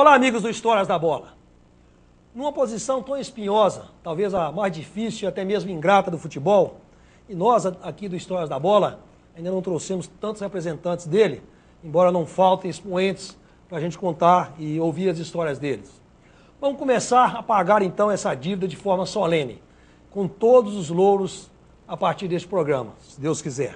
Olá, amigos do Histórias da Bola. Numa posição tão espinhosa, talvez a mais difícil e até mesmo ingrata do futebol, e nós aqui do Histórias da Bola ainda não trouxemos tantos representantes dele, embora não faltem expoentes para a gente contar e ouvir as histórias deles. Vamos começar a pagar então essa dívida de forma solene, com todos os louros a partir deste programa, se Deus quiser.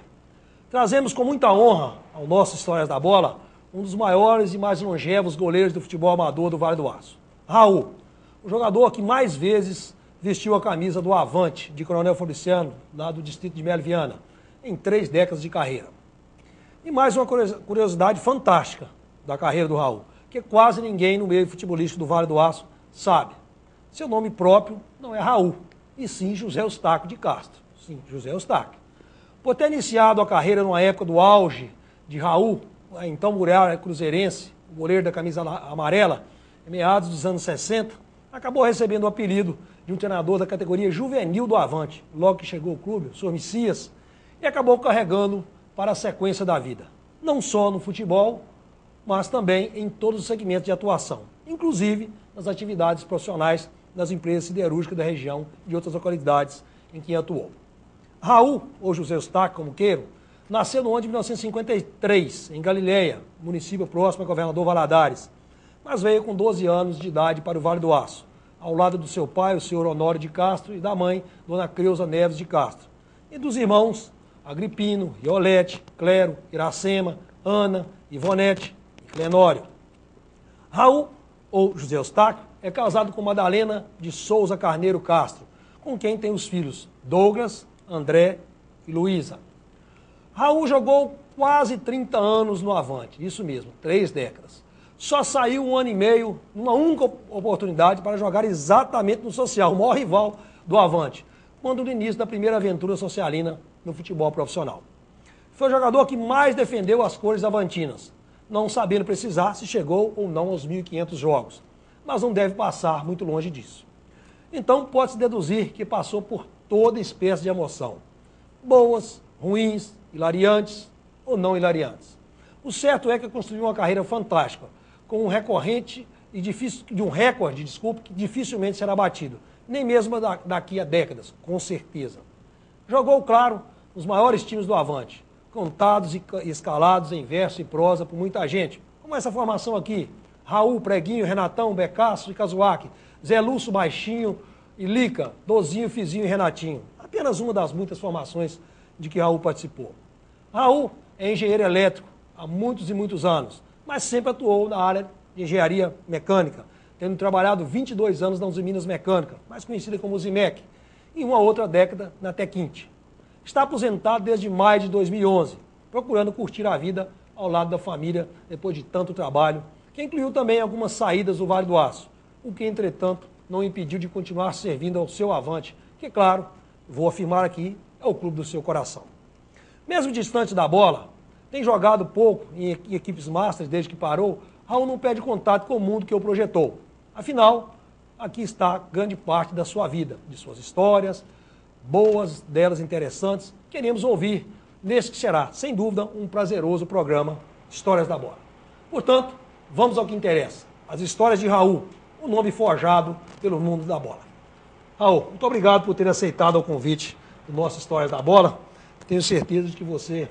Trazemos com muita honra ao nosso Histórias da Bola um dos maiores e mais longevos goleiros do futebol amador do Vale do Aço, Raul, o jogador que mais vezes vestiu a camisa do Avante, de Coronel Fabriciano, lá do distrito de Melo Viana, em 3 décadas de carreira. E mais uma curiosidade fantástica da carreira do Raul, que quase ninguém no meio futebolístico do Vale do Aço sabe. Seu nome próprio não é Raul, e sim José Eustáquio de Castro. Sim, José Eustáquio. Por ter iniciado a carreira numa época do auge de Raul, então Muralha cruzeirense, o goleiro da camisa amarela, em meados dos anos 60, acabou recebendo o apelido de um treinador da categoria juvenil do Avante, logo que chegou ao clube, o Sr. Messias, e acabou carregando para a sequência da vida. Não só no futebol, mas também em todos os segmentos de atuação, inclusive nas atividades profissionais das empresas siderúrgicas da região e de outras localidades em que atuou. Raul, ou José Eustáquio, como queiram, nasceu no ano de 1953, em Galileia, município próximo a Governador Valadares, mas veio com 12 anos de idade para o Vale do Aço, ao lado do seu pai, o senhor Honório de Castro, e da mãe, Dona Creuza Neves de Castro, e dos irmãos Agripino, Iolete, Clero, Iracema, Ana, Ivonete e Clenório. Raul, ou José Eustáquio, é casado com Madalena de Souza Carneiro Castro, com quem tem os filhos Douglas, André e Luísa. Raul jogou quase 30 anos no Avante, isso mesmo, 3 décadas. Só saiu 1 ano e meio, numa única oportunidade, para jogar exatamente no Social, o maior rival do Avante, quando no início da primeira aventura socialina no futebol profissional. Foi o jogador que mais defendeu as cores avantinas, não sabendo precisar se chegou ou não aos 1.500 jogos, mas não deve passar muito longe disso. Então pode-se deduzir que passou por toda espécie de emoção, boas, ruins, hilariantes ou não hilariantes. O certo é que construiu uma carreira fantástica, com um recorde que dificilmente será batido, nem mesmo daqui a décadas, com certeza. Jogou, claro, nos maiores times do Avante, contados e escalados em verso e prosa por muita gente, como essa formação aqui: Raul, Preguinho, Renatão, Becasso e Cazuaque, Zé Lúcio, Baixinho e Lica, Dozinho, Fizinho e Renatinho. Apenas uma das muitas formações de que Raul participou. Raul é engenheiro elétrico há muitos e muitos anos, mas sempre atuou na área de engenharia mecânica, tendo trabalhado 22 anos na Usiminas Mecânica, mais conhecida como Usimec, e uma outra década na Tequinte. Está aposentado desde maio de 2011, procurando curtir a vida ao lado da família depois de tanto trabalho, que incluiu também algumas saídas do Vale do Aço, o que, entretanto, não impediu de continuar servindo ao seu Avante, que, claro, vou afirmar aqui, é o clube do seu coração. Mesmo distante da bola, tem jogado pouco em equipes masters desde que parou, Raul não perde contato com o mundo que o projetou. Afinal, aqui está grande parte da sua vida, de suas histórias, boas, delas interessantes, queremos ouvir nesse que será, sem dúvida, um prazeroso programa Histórias da Bola. Portanto, vamos ao que interessa, as histórias de Raul, o nome forjado pelo mundo da bola. Raul, muito obrigado por ter aceitado o convite do nosso Histórias da Bola. Tenho certeza de que você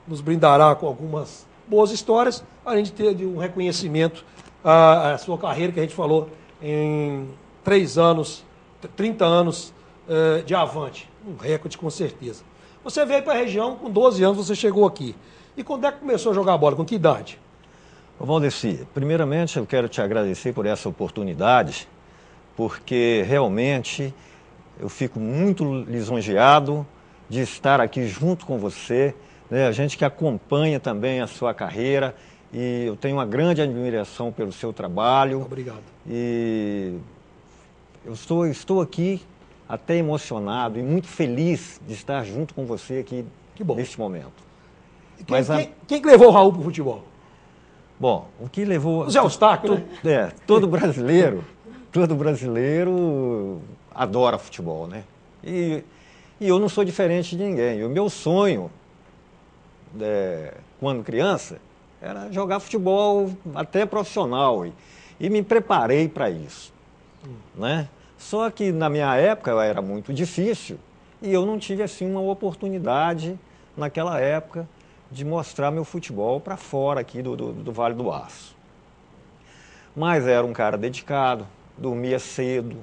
nos brindará com algumas boas histórias, além de ter um reconhecimento à sua carreira, que a gente falou em 30 anos de Avante. Um recorde, com certeza. Você veio para a região, com 12 anos você chegou aqui. E quando é que começou a jogar bola? Com que idade? Valdeci, primeiramente eu quero te agradecer por essa oportunidade, porque realmente eu fico muito lisonjeado de estar aqui junto com você, né? A gente que acompanha também a sua carreira, e eu tenho uma grande admiração pelo seu trabalho. Obrigado. E eu estou aqui até emocionado e muito feliz de estar junto com você aqui neste momento. Quem que levou o Raul para o futebol? Bom, o que levou... O Zé Eustáquio, né? Todo brasileiro adora futebol, né? E eu não sou diferente de ninguém. O meu sonho, quando criança, era jogar futebol até profissional. e me preparei para isso, né? Só que na minha época era muito difícil e eu não tive assim uma oportunidade naquela época de mostrar meu futebol para fora aqui do Vale do Aço. Mas era um cara dedicado, dormia cedo,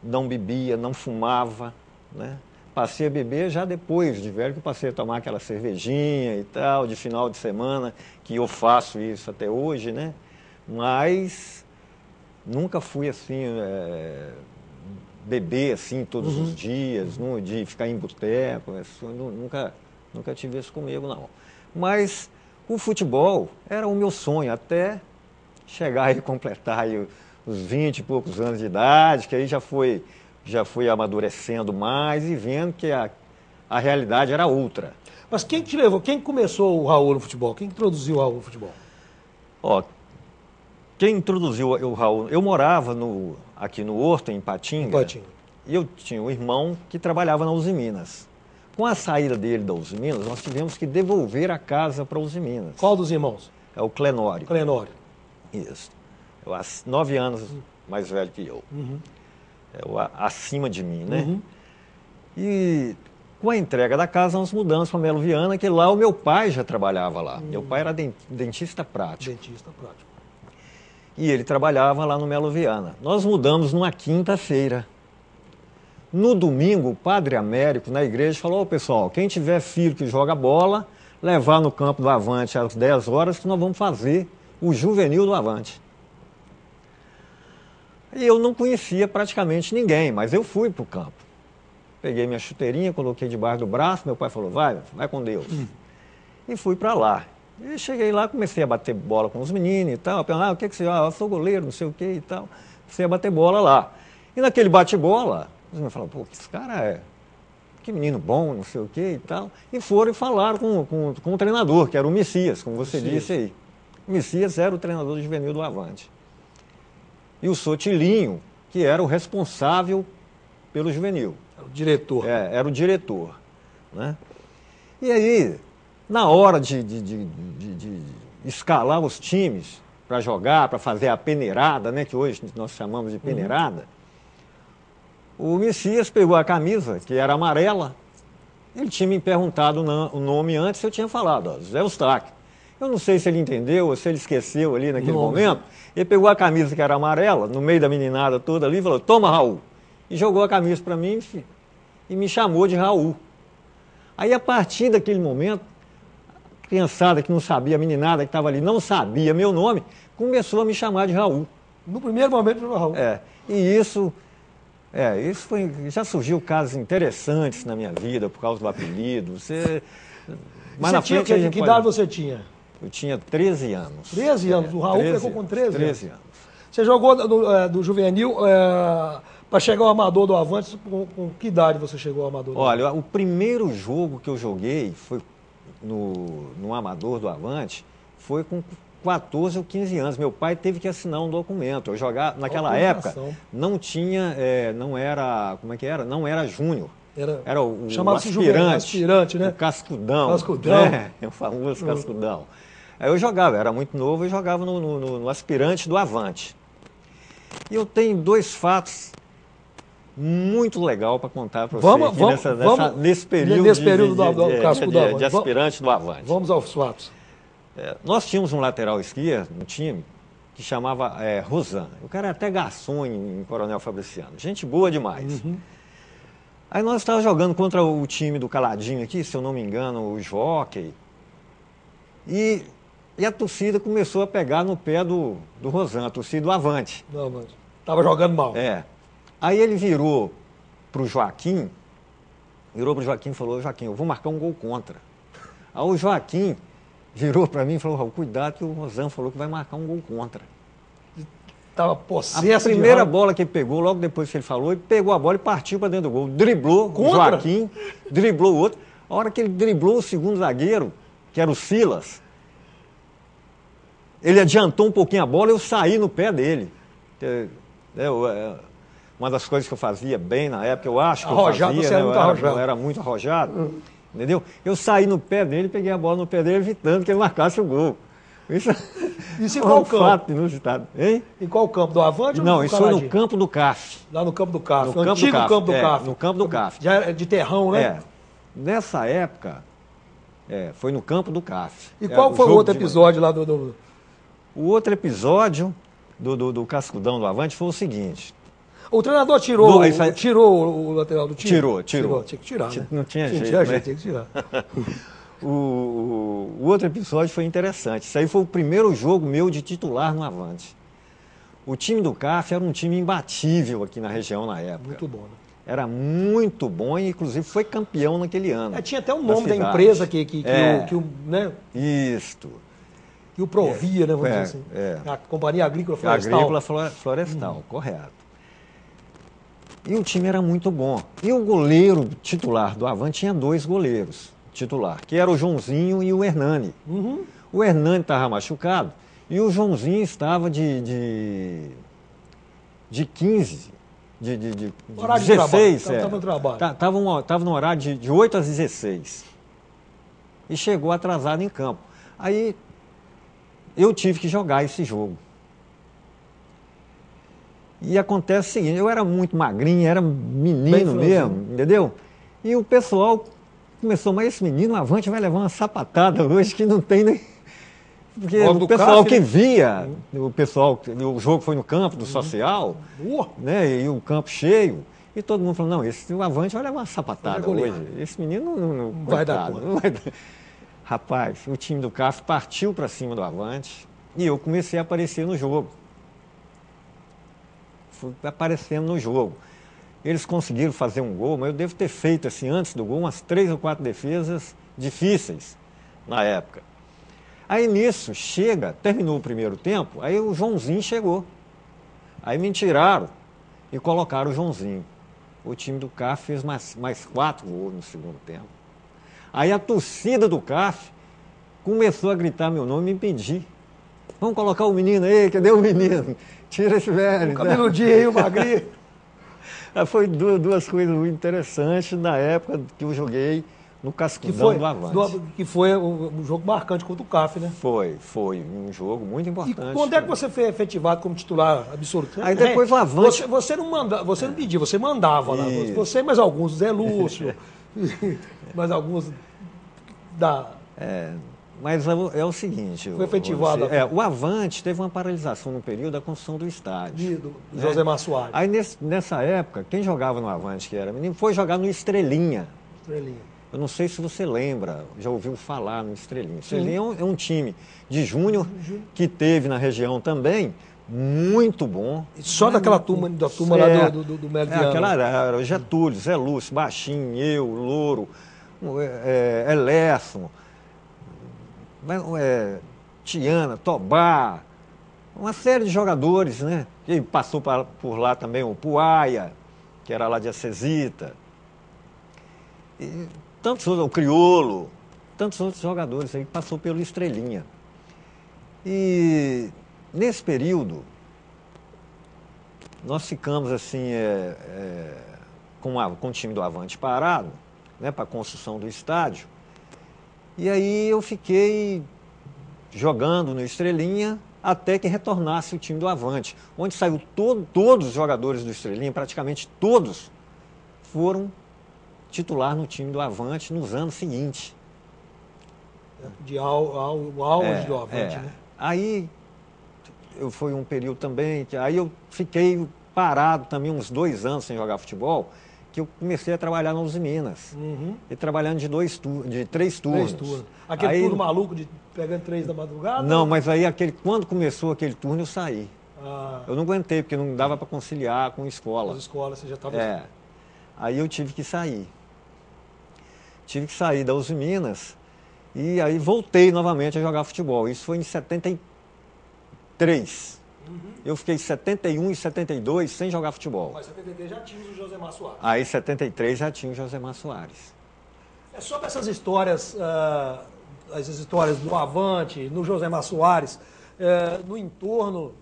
não bebia, não fumava, né? Passei a beber já depois de velho, que eu passei a tomar aquela cervejinha e tal, de final de semana, que eu faço isso até hoje, né? Mas nunca fui assim, beber assim todos os dias, de ficar em boteco, nunca tive isso comigo, não. Mas o futebol era o meu sonho, até chegar e completar aí os 20 e poucos anos de idade, que aí já fui amadurecendo mais e vendo que a realidade era outra. Mas quem te levou? Quem começou o Raul no futebol? Quem introduziu o Raul no futebol? Ó, quem introduziu o Raul... Eu morava aqui no Horto, em Ipatinga. E eu tinha um irmão que trabalhava na Uzi Minas. Com a saída dele da Uzi Minas, nós tivemos que devolver a casa para a Uzi Minas. Qual dos irmãos? É o Clenório. Clenório. Isso. 9 anos mais velho que eu. Acima de mim, né? E com a entrega da casa, nós mudamos para Melo Viana, que lá o meu pai já trabalhava lá. Meu pai era dentista prático. Dentista prático. E ele trabalhava lá no Melo Viana. Nós mudamos numa quinta-feira. No domingo, o padre Américo, na igreja, falou: pessoal, quem tiver filho que joga bola, levar no campo do Avante às 10 horas, que nós vamos fazer o juvenil do Avante. E eu não conhecia praticamente ninguém, mas eu fui para o campo. Peguei minha chuteirinha, coloquei debaixo do braço, meu pai falou: vai com Deus. E fui para lá. E cheguei lá, comecei a bater bola com os meninos e tal. O que você... eu sou goleiro, não sei o que e tal. Comecei a bater bola lá. E naquele bate-bola, os meninos falaram: pô, esse cara que menino bom, não sei o que e tal. E foram e falaram com o treinador, que era o Messias, como você disse aí. O Messias era o treinador do juvenil do Avante. E o Sotilinho, que era o responsável pelo juvenil. Era o diretor. Era o diretor, né? E aí, na hora de escalar os times para jogar, para fazer a peneirada, né, que hoje nós chamamos de peneirada, o Messias pegou a camisa, que era amarela. Ele tinha me perguntado o nome antes, eu tinha falado: Zé Eustáquio. Eu não sei se ele entendeu ou se ele esqueceu ali naquele momento. Ele pegou a camisa que era amarela, no meio da meninada toda ali, e falou: toma, Raul. E jogou a camisa para mim e me chamou de Raul. Aí, a partir daquele momento, a criançada que não sabia, a meninada que estava ali, não sabia meu nome, começou a me chamar de Raul. No primeiro momento, Raul. E isso foi... Já surgiu casos interessantes na minha vida por causa do apelido. Mas na frente, que idade você tinha? Eu tinha 13 anos. 13 anos? O Raul pegou com 13 anos. Você jogou do juvenil para chegar ao amador do Avante, com que idade você chegou ao amador do Avante? Olha, o primeiro jogo que eu joguei foi no amador do Avante, foi com 14 ou 15 anos. Meu pai teve que assinar um documento. Eu jogava, naquela época, não tinha, não era, como é que era? Não era júnior. Era o aspirante, né? O cascudão. Né? O famoso cascudão. Aí eu jogava, era muito novo, eu jogava no aspirante do Avante. E eu tenho 2 fatos muito legais para contar para você nesse período de aspirante do Avante. Vamos aos fatos. Nós tínhamos um lateral esquerdo no time que chamava Rosan. O cara era até garçom em Coronel Fabriciano. Gente boa demais. Aí nós estávamos jogando contra o time do Caladinho aqui, se eu não me engano, o Jockey. E a torcida começou a pegar no pé do Rosan, a torcida do Avante. Estava jogando mal. Aí ele virou para o Joaquim e falou: Joaquim, eu vou marcar um gol contra. Aí o Joaquim virou para mim e falou: Raul, cuidado que o Rosan falou que vai marcar um gol contra. Estava possesso. A primeira bola que ele pegou, logo depois que ele falou, ele pegou a bola e partiu para dentro do gol. Driblou o Joaquim, driblou o outro. A hora que ele driblou o segundo zagueiro, que era o Silas, ele adiantou um pouquinho a bola e eu saí no pé dele. Uma das coisas que eu fazia bem na época, eu acho que eu era muito arrojado, entendeu? Eu saí no pé dele, peguei a bola no pé dele, evitando que ele marcasse o gol. Isso em qual campo? Fato inusitado. Hein? Em qual campo? Do Avante ou Não, do isso foi Canadi? no campo do CAF. Lá no campo do CAF. No O antigo campo do CAF. No campo do CAF. Já era de terrão, né? É. Nessa época, foi no campo do CAF. E qual foi o outro episódio lá do... O outro episódio do Cascudão do Avante foi o seguinte. O treinador tirou o lateral do time? Tirou. Tinha que tirar, né? Não tinha jeito, Tinha que tirar. O outro episódio foi interessante. Isso aí foi o primeiro jogo meu de titular no Avante. O time do CAF era um time imbatível aqui na região na época. Muito bom, né? Era muito bom e, inclusive, foi campeão naquele ano. Tinha até o nome da empresa que né? Isto. Que o provia, né? Vamos dizer assim. A Companhia Agrícola Florestal. Agrícola Florestal, correto. E o time era muito bom. E o goleiro titular do Avante tinha 2 goleiros titular, que era o Joãozinho e o Hernani. Uhum. O Hernani estava machucado e o Joãozinho estava de 15, de horário 16. Estava no trabalho. Estava no horário de 8 às 16. E chegou atrasado em campo. Aí eu tive que jogar esse jogo. E acontece o seguinte, eu era muito magrinho, era menino mesmo, entendeu? E o pessoal começou, mas esse menino, Avante, vai levar uma sapatada hoje que não tem nem... Porque o pessoal que via, o jogo foi no campo do social, né, e o campo cheio, e todo mundo falou, não, o Avante vai levar uma sapatada hoje. Esse menino não vai dar conta. Rapaz, o time do CAF partiu para cima do Avante e eu comecei a aparecer no jogo. Fui aparecendo no jogo. Eles conseguiram fazer um gol, mas eu devo ter feito, assim, antes do gol, umas 3 ou 4 defesas difíceis na época. Aí nisso, terminou o primeiro tempo, aí o Joãozinho chegou. Aí me tiraram e colocaram o Joãozinho. O time do CAF fez mais 4 gols no segundo tempo. Aí a torcida do CAF começou a gritar meu nome e me pedir. Vamos colocar o menino aí, cadê o menino? Tira esse velho. O cabeludinho aí, o magrinho. Foi duas coisas muito interessantes na época que eu joguei no Cascudão do Avante. Que foi um jogo marcante contra o CAF, né? Foi um jogo muito importante. E quando é que você foi efetivado como titular absoluto? Aí depois o Avante... Você não pedia, você mandava lá. Você e mais alguns, Zé Lúcio, mais alguns da... Mas é o seguinte... Foi efetivado. O Avante teve uma paralisação no período da construção do estádio. Do José Soares. Aí nessa época, quem jogava no Avante, que era menino, foi jogar no Estrelinha. Eu não sei se você lembra, já ouviu falar no Estrelinha. Estrelinha é um time de júnior que teve na região também, muito bom. Só daquela turma lá do Melo Viana. Aquela era o Getúlio, Zé Lúcio, Baixinho, eu, Louro, Elerson, Tiana, Tobá, uma série de jogadores, né? E passou por lá também o Puaia, que era lá de Acesita. E tantos outros, o Criolo, tantos outros jogadores aí que passou pelo Estrelinha. E nesse período, nós ficamos assim, com o time do Avante parado, né, para a construção do estádio. E aí eu fiquei jogando no Estrelinha até que retornasse o time do Avante, onde saiu todos os jogadores do Estrelinha, praticamente todos, foram titular no time do Avante nos anos seguintes. O auge do Avante, né? Aí foi um período também, aí eu fiquei parado também uns 2 anos sem jogar futebol, que eu comecei a trabalhar na Uzi Minas. E trabalhando de 3 turnos. Aquele turno maluco de pegando 3 da madrugada? Não, mas aí quando começou aquele turno eu saí. Eu não aguentei, porque não dava para conciliar com escola. As escolas, você já estava... Aí eu tive que sair. Tive que sair da Uzi Minas e aí voltei novamente a jogar futebol. Isso foi em 73. Eu fiquei 71 e 72 sem jogar futebol. Mas 73 já tinha o Josemar Soares. Aí 73 já tinha o Josemar Soares. Sobre essas histórias, essas histórias do Avante, no Josemar Soares, no entorno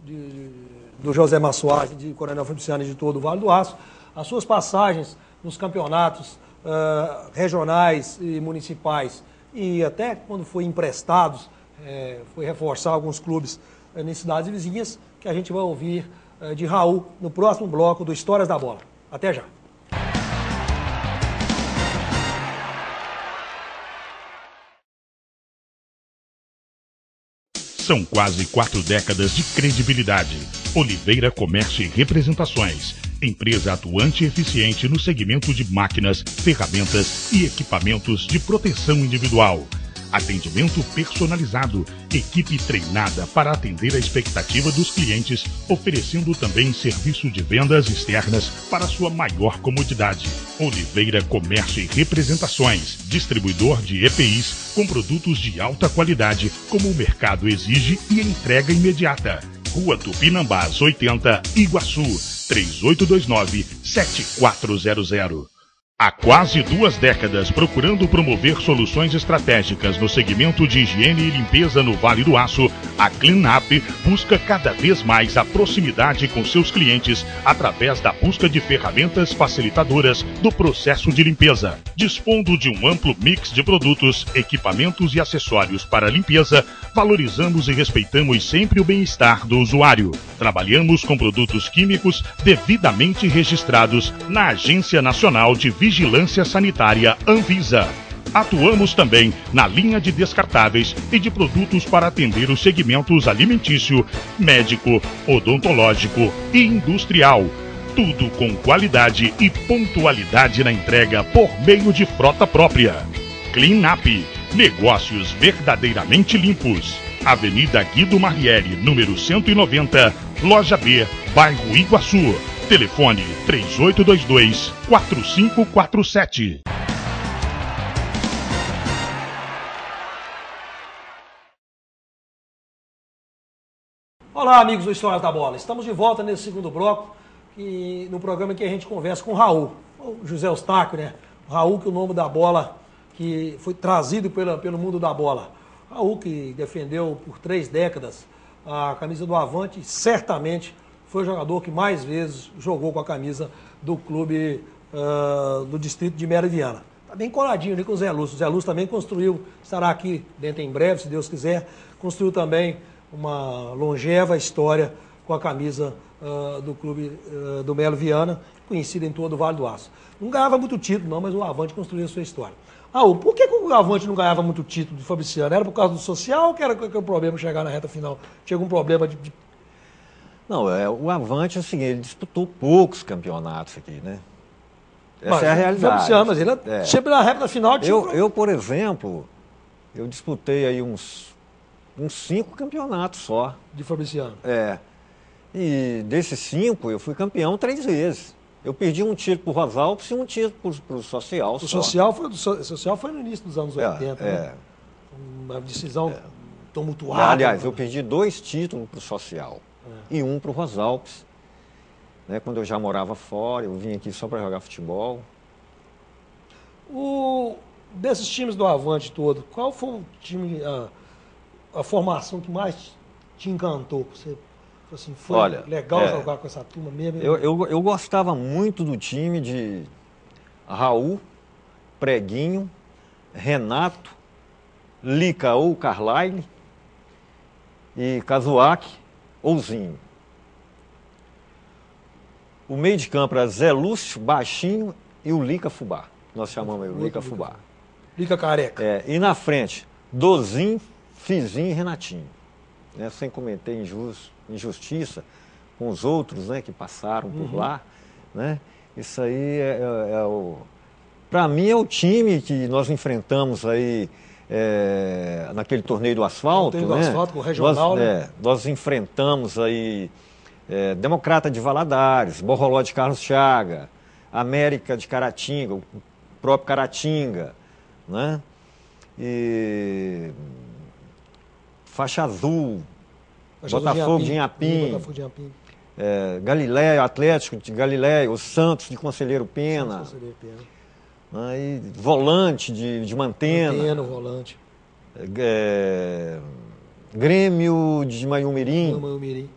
do Josemar Soares, de Coronel Fabriciano e de todo o Vale do Aço, as suas passagens nos campeonatos regionais e municipais e até quando foi emprestados, foi reforçar alguns clubes em cidades vizinhas, que a gente vai ouvir de Raul no próximo bloco do Histórias da Bola. Até já. São quase 4 décadas de credibilidade. Oliveira Comércio e Representações. Empresa atuante e eficiente no segmento de máquinas, ferramentas e equipamentos de proteção individual. Atendimento personalizado, equipe treinada para atender a expectativa dos clientes, oferecendo também serviço de vendas externas para sua maior comodidade. Oliveira Comércio e Representações, distribuidor de EPIs com produtos de alta qualidade, como o mercado exige, e entrega imediata. Rua Tupinambás 80, Iguaçu, 3829-7400. Há quase 2 décadas, procurando promover soluções estratégicas no segmento de higiene e limpeza no Vale do Aço, a Cleanup busca cada vez mais a proximidade com seus clientes através da busca de ferramentas facilitadoras do processo de limpeza. Dispondo de um amplo mix de produtos, equipamentos e acessórios para limpeza, valorizamos e respeitamos sempre o bem-estar do usuário. Trabalhamos com produtos químicos devidamente registrados na Agência Nacional de Vigilância Sanitária Anvisa. Atuamos também na linha de descartáveis e de produtos para atender os segmentos alimentício, médico, odontológico e industrial. Tudo com qualidade e pontualidade na entrega por meio de frota própria. Cleanup, negócios verdadeiramente limpos. Avenida Guido Marrieri, número 190, Loja B, bairro Iguaçu. Telefone 3822-4547. Olá, amigos do História da Bola. Estamos de volta nesse segundo bloco, no programa que a gente conversa com o Raul, o José Eustáquio, né? O Raul, que é o nome da bola que foi trazido pelo mundo da bola. Raul, que defendeu por 3 décadas a camisa do Avante, certamente foi o jogador que mais vezes jogou com a camisa do clube do distrito de Meridiana. Está bem coladinho ali com o Zé Lúcio. O Zé Lúcio também construiu, estará aqui dentro em breve, se Deus quiser, construiu também uma longeva história com a camisa do clube do Melo Viana, conhecida em todo o Vale do Aço. Não ganhava muito título, não, mas o Avante construiu a sua história. Raul, por que o Avante não ganhava muito título de Fabriciano? Era por causa do social ou que era o problema chegar na reta final? Tinha algum problema de... Não, o Avante, assim, ele disputou poucos campeonatos aqui, né? Essa é a realidade. Fabriciano, mas ele sempre na reta final... Eu, por exemplo, eu disputei aí uns 5 campeonatos só. De Fabriciano. E desses 5, eu fui campeão 3 vezes. Eu perdi um título para o Rosalpes e um título para o Social. O Social foi no início dos anos 80, né? Uma decisão tumultuada. Aliás, eu perdi 2 títulos para o Social e um para o Rosalpes. Né? Quando eu já morava fora, eu vim aqui só para jogar futebol. Desses times do Avante todo, qual foi o time, a formação que mais te encantou? Você, assim, foi legal jogar com essa turma mesmo? Eu gostava muito do time de Raul, Preguinho, Renato, Lica ou Carlyle e Kazuaki ou Zinho. O meio de campo era Zé Lúcio, Baixinho e o Lica Fubá. Nós chamamos ele Lica Fubá. Lica Careca. E na frente, Dozinho, Fizinho e Renatinho. Né? Sem cometer injustiça com os outros, né, que passaram por lá. Né? Isso aí para mim é o time que nós enfrentamos aí naquele torneio do asfalto. Torneio do asfalto com o regional, nós enfrentamos aí Democrata de Valadares, Borroló de Carlos Chaga, América de Caratinga, o próprio Caratinga, né? E Faixa Azul, Botafogo de Inhapim, Galiléia, Atlético de Galiléia, o Santos de Conselheiro Pena, e Volante de Mantena, Volante. Grêmio de Manhumirim.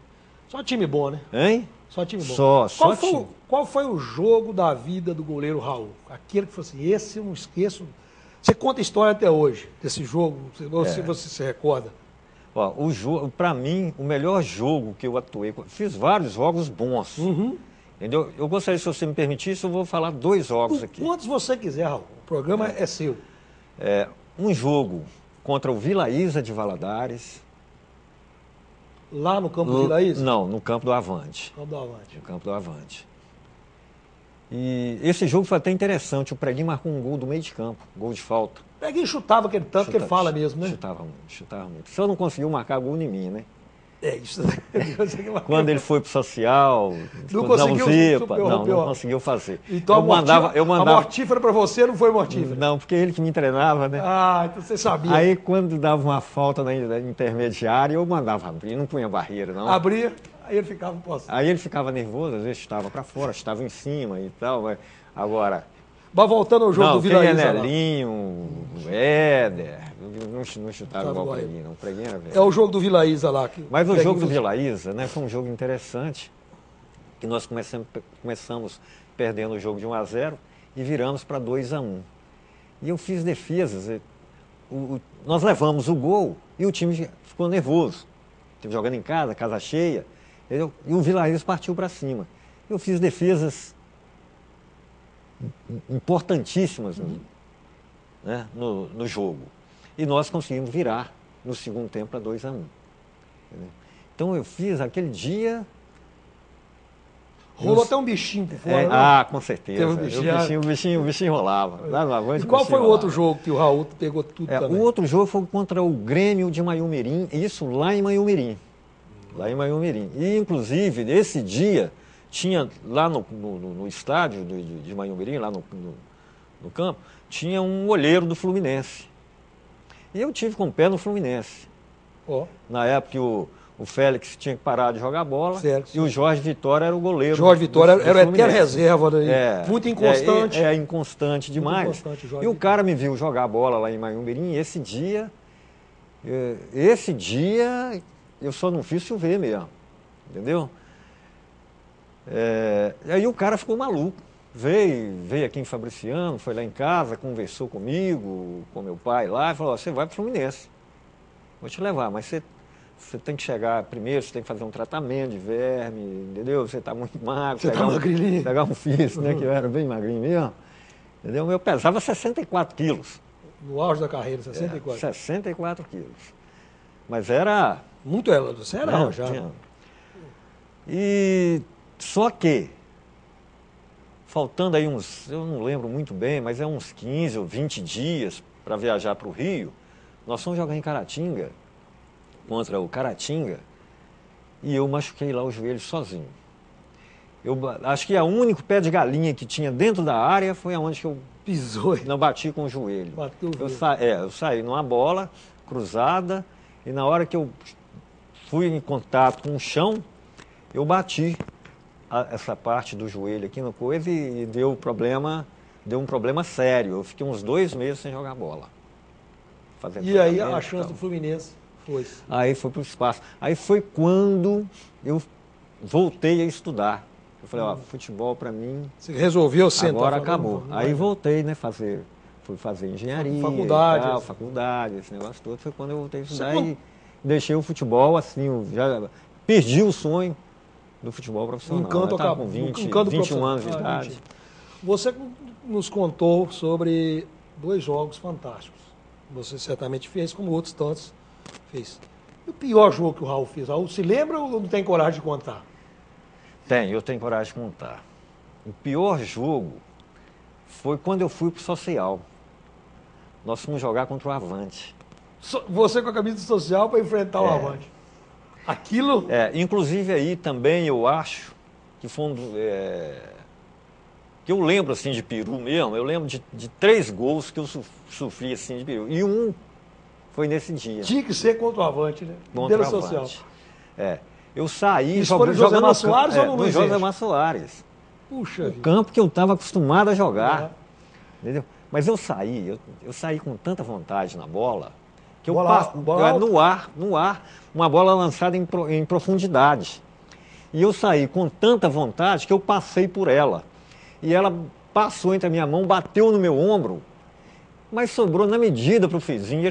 Só time bom, né? Hein? Só time bom. Time. Qual foi o jogo da vida do goleiro Raul? Aquele que foi assim, esse eu não esqueço. Você conta a história até hoje desse jogo, se você se recorda. Ó, o jogo, para mim, o melhor jogo que eu atuei, fiz vários jogos bons. Entendeu? Eu gostaria, se você me permitisse, eu vou falar 2 jogos aqui. Quantos você quiser, Raul. O programa é seu. Um jogo contra o Vila Isa de Valadares. Lá no campo do Vila Isa? Não, no campo do Avante. Campo do Avante. No campo do Avante. E esse jogo foi até interessante. O Preguinho marcou um gol do meio de campo, gol de falta. O Preguinho chutava aquele tanto que ele fala mesmo, né? Chutava muito. Só não conseguiu marcar gol em mim, né? É isso. Quando ele foi pro social, não conseguiu, não conseguiu fazer. Então eu mandava... A mortífera para você não foi mortífera? Não, porque ele que me treinava, né? Ah, então você sabia. Aí quando dava uma falta na intermediária, eu mandava abrir, não punha barreira, não. Abria, aí ele ficava possível. Aí ele ficava nervoso, às vezes estava para fora, estava em cima e tal. Mas agora... Mas voltando ao jogo do Vila Isa. Nelinho, o Éder, não chutava igual o Preguinho, não. O Preguinho era velho. É o jogo do Vila Isa lá. Mas o jogo do Vila Isa, né, foi um jogo interessante, que nós começamos perdendo o jogo de 1-0 e viramos para 2-1. E eu fiz defesas, nós levamos o gol e o time ficou nervoso. Jogando em casa, casa cheia, entendeu? E o Vila Isa partiu para cima. Eu fiz defesas importantíssimas né, no jogo. E nós conseguimos virar no segundo tempo para 2-1. Então eu fiz aquele dia... Rolou até um bichinho por fora, né? Com certeza. O bichinho rolava. Lá no Avante, e qual foi o outro jogo que o Raul pegou tudo também? O outro jogo foi contra o Grêmio de Maiumirim, isso lá em Maiumirim. E inclusive, nesse dia... Tinha lá no estádio de Maiumirim, lá no campo, tinha um olheiro do Fluminense. E eu tive com o pé no Fluminense. Na época que o Félix tinha que parar de jogar bola, certo. E o Jorge Vitória era o goleiro. Jorge Vitória era eterna reserva, né? Muito inconstante. Inconstante demais. E o cara me viu jogar bola lá em Maiumirim, e esse dia eu só não fiz chover mesmo, entendeu? Aí o cara ficou maluco, veio aqui em Fabriciano, foi lá em casa, conversou comigo, com meu pai lá, e falou: você vai para o Fluminense, vou te levar, mas você tem que chegar primeiro, você tem que fazer um tratamento de verme, entendeu? Você está muito magro, pegar um físico, né, que eu era bem magrinho mesmo, entendeu? Eu pesava 64 quilos. No auge da carreira, 64? 64 quilos. Mas era... Muito ela, você era arrojado. Só que, faltando aí eu não lembro muito bem, mas uns 15 ou 20 dias para viajar para o Rio, nós fomos jogar em Caratinga, contra o Caratinga, e eu machuquei lá o joelho sozinho. Eu acho que o único pé de galinha que tinha dentro da área foi aonde que eu pisou. Não bati com o joelho. Bateu o joelho. Eu saí numa bola cruzada e na hora que eu fui em contato com o chão, eu bati essa parte do joelho aqui no coisa e deu um problema sério. Eu fiquei uns 2 meses sem jogar bola. E aí a chance do Fluminense foi? Aí foi para o espaço. Aí foi quando eu voltei a estudar. Eu falei, futebol para mim... Você resolveu sentar? Agora acabou. Aí voltei, né, fui fazer engenharia, faculdade, esse negócio todo. Foi quando eu voltei a estudar e deixei o futebol, assim, já perdi o sonho do futebol profissional. Encanto acabou. Com 21 anos de idade. Você nos contou sobre 2 jogos fantásticos. Você certamente fez, como outros tantos fez. E o pior jogo que o Raul fez? Raul se lembra ou não tem coragem de contar? Eu tenho coragem de contar. O pior jogo foi quando eu fui para o Social. Nós fomos jogar contra o Avante. Você com a camisa do Social para enfrentar o Avante. Aquilo... inclusive aí também eu acho que foi que eu lembro assim de peru mesmo, eu lembro de 3 gols que eu sofri assim de peru. E um foi nesse dia. Tinha que ser contra o Avante, né? Contra o Avante. Social. Eu saí... Isso foi no José Mar Soares ou no Luiz José Mar Soares. Puxa vida. O campo que eu estava acostumado a jogar. Entendeu? Mas eu saí com tanta vontade na bola, que no ar, uma bola lançada em profundidade. E eu saí com tanta vontade que eu passei por ela. E ela passou entre a minha mão, bateu no meu ombro, mas sobrou na medida para o Fizinho.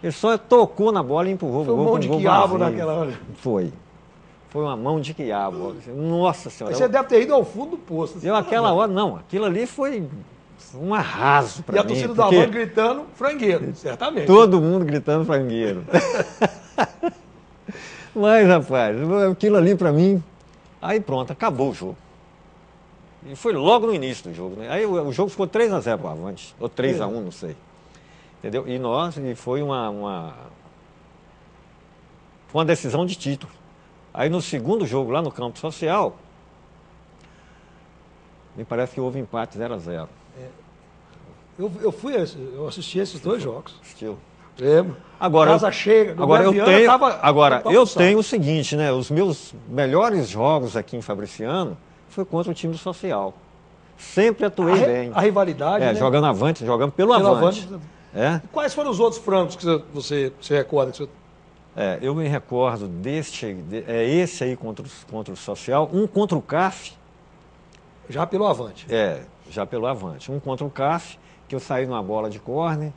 Ele só tocou na bola e empurrou. Foi uma mão de quiabo naquela hora. Foi. Foi uma mão de quiabo. Nossa Senhora. Você deve ter ido ao fundo do poço. Eu aquela hora, não, aquilo ali foi um arraso para mim. E a torcida do Avante gritando frangueiro, certamente. Todo mundo gritando frangueiro. Mas, rapaz, aquilo ali para mim, aí pronto, acabou o jogo. E foi logo no início do jogo, né? Aí o jogo ficou 3-0 para o Avante, ou 3-1, não sei. Entendeu? E foi uma decisão de título. Aí no segundo jogo, lá no campo social, me parece que houve empate 0-0. Eu assisti esses dois jogos. Assistiu. Lembro. Agora, Casa cheia. Eu tenho o seguinte, né? Os meus melhores jogos aqui em Fabriciano foi contra o time do social. Sempre atuei bem. A rivalidade, né? Jogando Avante, jogando pelo Avante. É? E quais foram os outros frangos que você se recorda? Eu me recordo esse aí contra o social, um contra o CAF. Já pelo Avante. Já pelo Avante. Um contra o CAF, que eu saí numa bola de córner,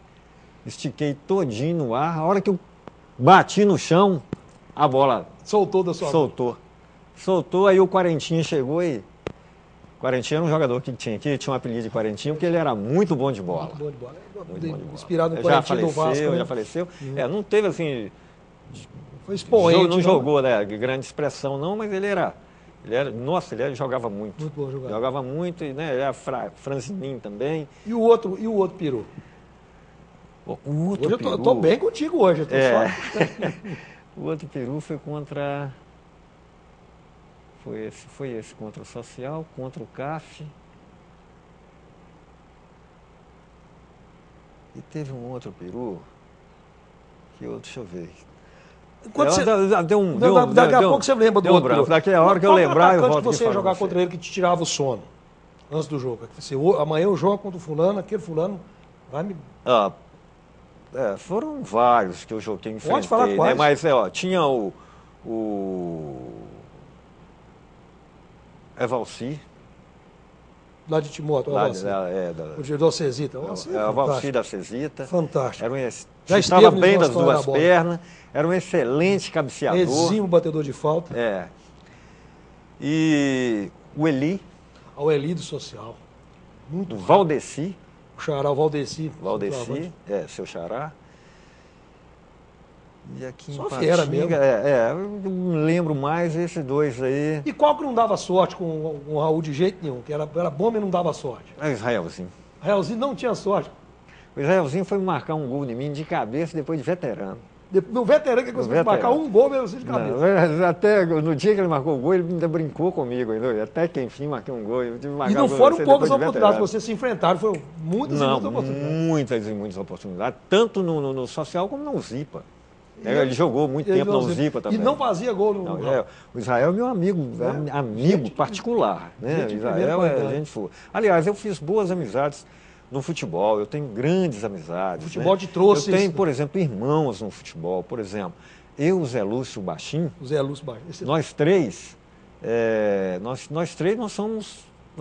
estiquei todinho no ar. A hora que eu bati no chão, a bola soltou da sua mão. Soltou, aí o Quarentinha chegou e... Quarentinha era um jogador que tinha um apelido de Quarentinha, porque ele era muito bom de bola. Muito bom de bola. Inspirado no Quarentinha do Vasco. Já faleceu. Não teve assim... Foi expoente. Não jogou, né? Grande expressão não, mas ele jogava muito. Muito bom jogador. Jogava muito, e né, ele era franzininho também. E o outro peru? Hoje eu tô bem contigo hoje. O outro peru foi contra... Foi esse contra o social, contra o CAF. E teve um outro peru deixa eu ver. Daqui a pouco você lembra do outro. Daqui a hora que eu lembrar, eu volto. Qual você ia jogar contra ele que te tirava o sono antes do jogo? Amanhã eu jogo contra o fulano, aquele fulano vai me... Foram vários que eu joguei em frente. Pode falar quais. Né? Mas tinha o Evalci. Lá de Timóteo, o diretor Cesita. O Evalci da Cesita. Fantástico. Já estava bem das duas pernas, era um excelente cabeceador. Exímio batedor de falta. E o Eli. O Eli do social. Muito o Valdeci. O xará, o Valdeci. Seu xará. E aqui só fera mesmo. Eu me lembro mais esses dois aí. E qual que não dava sorte com o Raul de jeito nenhum? Que era bom, mas não dava sorte. O Israelzinho. O Israelzinho não tinha sorte. O Israelzinho foi marcar um gol em mim de cabeça depois de veterano. No veterano que conseguiu marcar um gol mesmo de cabeça. Não, até no dia que ele marcou o gol, ele ainda brincou comigo. Até que enfim marquei um gol. E não foram poucas oportunidades, vocês se enfrentaram, foram muitas oportunidades. Muitas oportunidades, tanto no social como no Zipa. Ele jogou muito tempo no Zipa também. E não fazia gol no... O Israel é meu amigo particular. Né? O Israel é gente boa. Aliás, eu fiz boas amizades no futebol, eu tenho grandes amizades. O futebol te trouxe... Eu tenho, por exemplo, irmãos no futebol. Por exemplo, eu, o Zé Lúcio Baixinho, nós três, nós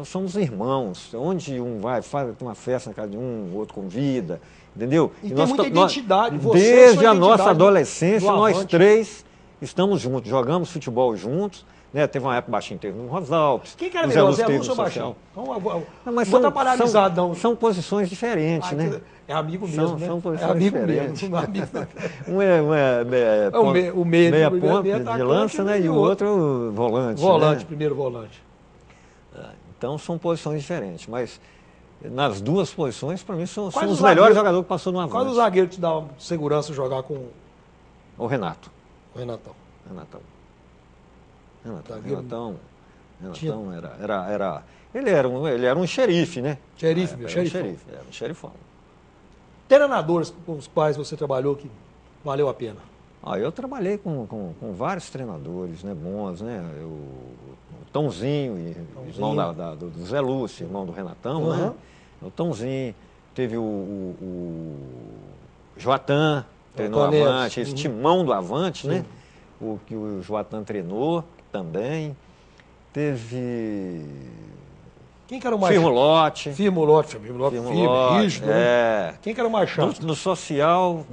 somos irmãos. Onde um vai, faz uma festa na casa de um, o outro convida, entendeu? E tem muita identidade. Desde a nossa adolescência, nós três estamos juntos, jogamos futebol juntos. Né? Teve uma época Baixinho, teve no Rosalpes. Quem que era melhor, Zé Lúcio ou Baixinho? São posições diferentes, né? É amigo mesmo, né? São posições diferentes. Um é o meia de lança, né? E o outro volante. Volante, né? Primeiro volante. Então são posições diferentes, mas nas duas posições, para mim, são os melhores jogadores que passou no Avante. Qual do zagueiro te dá segurança jogar com... O Renato. O Renatão. Renatão era... Ele era um xerife, né? Xerife. Era um xerifão. Treinadores com os quais você trabalhou que valeu a pena? Eu trabalhei com vários treinadores, né, bons, né? O Tãozinho, irmão do Zé Lúcio, irmão do Renatão, né? O Tãozinho, teve o Joatan, treinou o Avante, esse timão do Avante, né? O que o Joatan treinou também. Teve Quem que era o mais Firmo Firmo Lote, rígido. Quem que era o mais chato? No social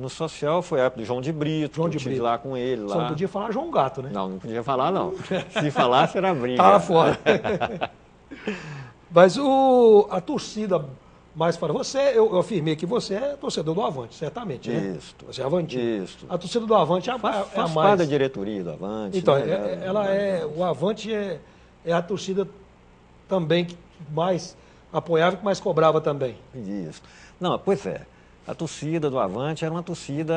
foi a época do João de Brito, João que de eu tive Brito. lá com ele. Lá. Só não podia falar João Gato, né? Não podia falar, não. Se falasse, era briga. Tava fora. Mas a torcida mais para você, eu afirmei que você é torcedor do Avante, certamente, né? Isso. Você é avantino. Isso. A torcida do Avante é a Faz mais... parte da diretoria do Avante. Então, né? o Avante é a torcida também que mais apoiava e que mais cobrava também. Isso. Não, pois é. A torcida do Avante era uma torcida,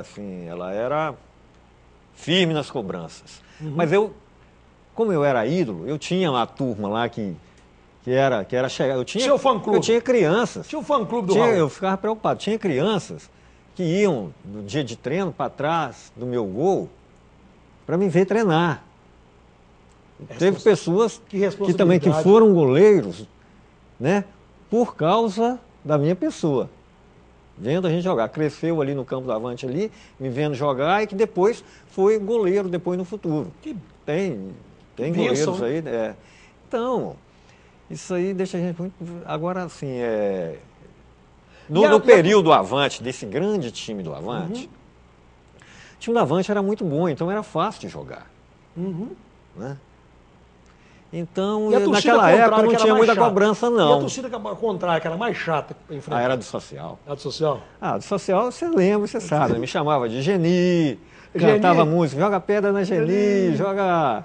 assim, ela era firme nas cobranças. Mas como eu era ídolo, eu tinha uma turma lá que era chegar. Tinha o fã-clube? Eu tinha crianças. Tinha o fã-clube do Raul? Eu ficava preocupado. Tinha crianças que iam no dia de treino para trás do meu gol para me ver treinar. Teve pessoas que também que foram goleiros, né, por causa da minha pessoa. Vendo a gente jogar. Cresceu ali no campo do Avante ali, me vendo jogar e que depois foi goleiro depois no futuro. Tem goleiros aí. Então, isso aí deixa a gente muito... Agora, assim, no período do Avante, desse grande time do Avante, o time do Avante era muito bom, então era fácil de jogar. Né? Então, naquela época não tinha muita cobrança, não. E a torcida contrária, que era mais chata para enfrentar? Era do social. Era do social? Do social você lembra, você sabe. Me chamava de Geni, cantava música, joga pedra na Geni, joga...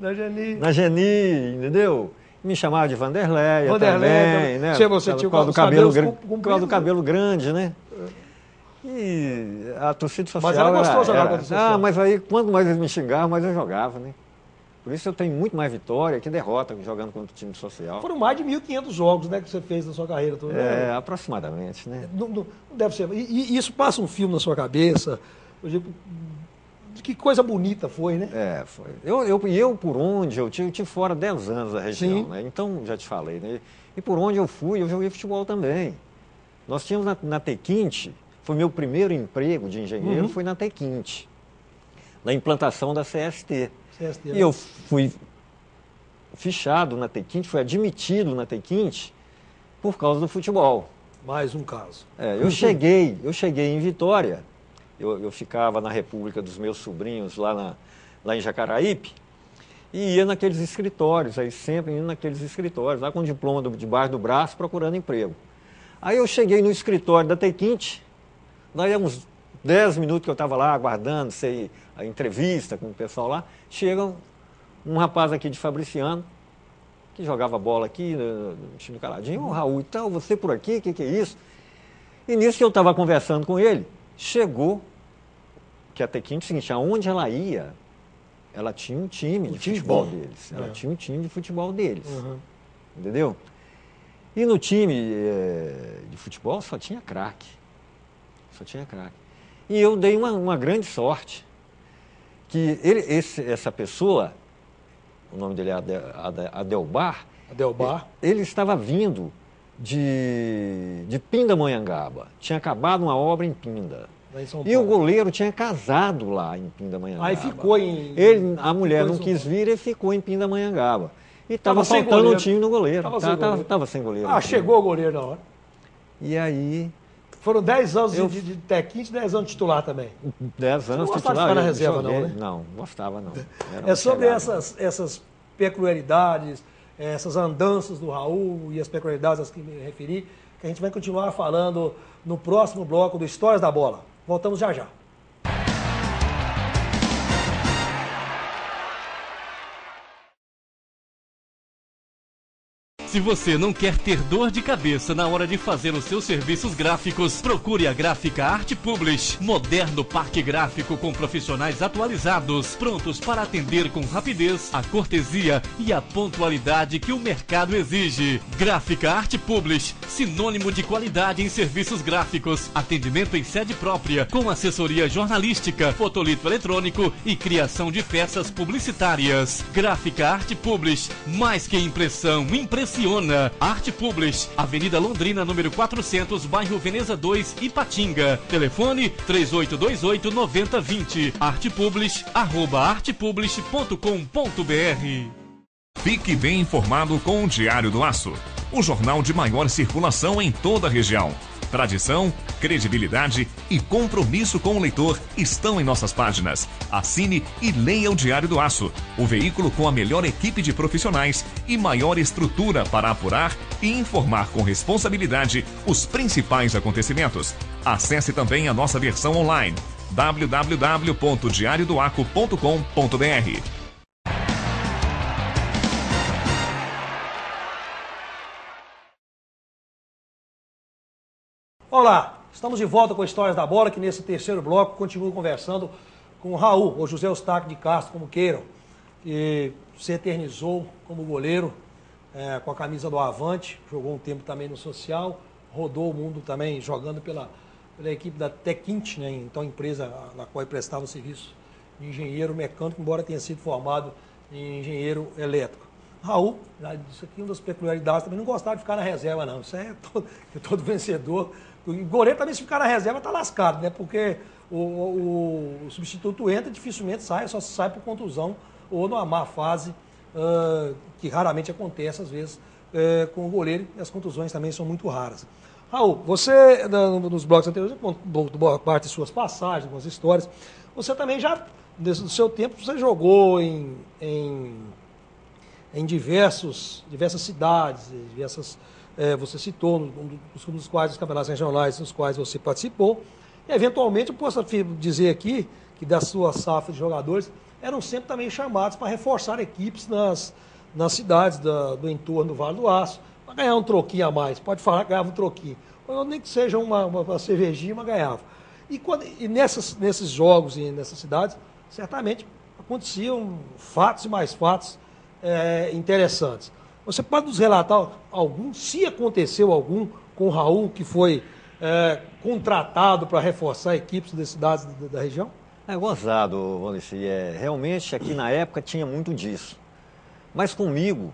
Na Geni, entendeu? Me chamava de Vanderlei também, né? Você tinha o cabelo grande, né? E a torcida social... Mas era gostoso jogar com a social. Mas aí, quanto mais eles me xingavam, mais eu jogava, né? Por isso eu tenho muito mais vitória que derrota jogando contra o time social. Foram mais de 1.500 jogos, né, que você fez na sua carreira toda. Aproximadamente, né? Não deve ser. E isso passa um filme na sua cabeça. Eu digo, que coisa bonita foi, né? Foi. Eu por onde eu tive fora 10 anos da região, né? Então, já te falei, né? E por onde eu fui, eu joguei futebol também. Nós tínhamos na Tequinte, foi meu primeiro emprego de engenheiro, foi na Tequinte, na implantação da CST. E eu fui fichado na Tequinte, fui admitido na Tequinte por causa do futebol. Mais um caso. Eu cheguei em Vitória, eu ficava na República dos meus sobrinhos lá em Jacaraípe, e ia naqueles escritórios, aí sempre indo naqueles escritórios, lá com o diploma debaixo do braço, procurando emprego. Aí eu cheguei no escritório da Tequinte, daí uns 10 minutos que eu estava lá aguardando a entrevista com o pessoal lá, chega um rapaz aqui de Fabriciano, que jogava bola aqui no time do Caladinho, Raul, então, você por aqui, o que é isso? E nisso que eu estava conversando com ele, chegou que a Tequinte, seguinte, aonde ela ia, ela tinha um time de futebol deles. Ela tinha um time de futebol deles. Entendeu? E no time de futebol só tinha craque. Só tinha craque. E eu dei uma grande sorte. Que essa pessoa, o nome dele é Adelbar. Ele estava vindo de Pindamonhangaba. Tinha acabado uma obra em Pinda. E o goleiro tinha casado lá em Pindamonhangaba. Aí ficou em... A mulher não quis vir e ficou em Pindamonhangaba. E estava faltando um time no goleiro. Estava sem goleiro. Chegou o goleiro na hora. E aí... Foram 10 anos de Tequinte e 10 anos de titular também. 10 anos de titular. Não gostava de ficar na reserva, joguei, não, né? Não gostava, não. É sobre essas peculiaridades, essas andanças do Raul e as peculiaridades às que me referi, que a gente vai continuar falando no próximo bloco do Histórias da Bola. Voltamos já já. Se você não quer ter dor de cabeça na hora de fazer os seus serviços gráficos, procure a Gráfica Arte Publish. Moderno parque gráfico com profissionais atualizados, prontos para atender com rapidez, a cortesia e a pontualidade que o mercado exige. Gráfica Arte Publish, sinônimo de qualidade em serviços gráficos. Atendimento em sede própria, com assessoria jornalística, fotolito eletrônico e criação de peças publicitárias. Gráfica Arte Publish, mais que impressão, impressiona. Arte Publish, Avenida Londrina, número 400, bairro Veneza 2, Ipatinga. Telefone 3828-9020. Artepublish@artepublish.com.br. Fique bem informado com o Diário do Aço, o jornal de maior circulação em toda a região. Tradição, credibilidade e compromisso com o leitor estão em nossas páginas. Assine e leia o Diário do Aço, o veículo com a melhor equipe de profissionais e maior estrutura para apurar e informar com responsabilidade os principais acontecimentos. Acesse também a nossa versão online, www.diariodoaco.com.br. Olá, estamos de volta com Histórias da Bola, que nesse terceiro bloco continuo conversando com o Raul, ou José Eustáquio de Castro, como queiram, que se eternizou como goleiro com a camisa do Avante, jogou um tempo também no Social, rodou o mundo também jogando pela equipe da Tequinte, né, então empresa na qual ele prestava serviço de engenheiro mecânico, embora tenha sido formado em engenheiro elétrico. Raul, isso aqui é uma das peculiaridades, também não gostava de ficar na reserva, não. Isso é todo vencedor. O goleiro também, se ficar na reserva, está lascado, né? Porque o substituto entra e dificilmente sai, só sai por contusão ou numa má fase, que raramente acontece, às vezes, com o goleiro, e as contusões também são muito raras. Raul, você, nos blocos anteriores, boa parte de suas passagens, algumas histórias, você também já, no seu tempo, você jogou em diversas cidades, você citou um dos quais os campeonatos regionais nos quais você participou. E, eventualmente, eu posso dizer aqui que da sua safra de jogadores eram sempre também chamados para reforçar equipes nas cidades do entorno do Vale do Aço, para ganhar um troquinho a mais. Pode falar que ganhava um troquinho. Ou nem que seja uma cervejinha, mas ganhava. E nesses jogos e nessas cidades, certamente aconteciam fatos e mais fatos interessantes. Você pode nos relatar algum, se aconteceu algum, com o Raul, que foi contratado para reforçar equipes das cidades da região? É gozado, Valdeci. Realmente aqui na época tinha muito disso. Mas comigo,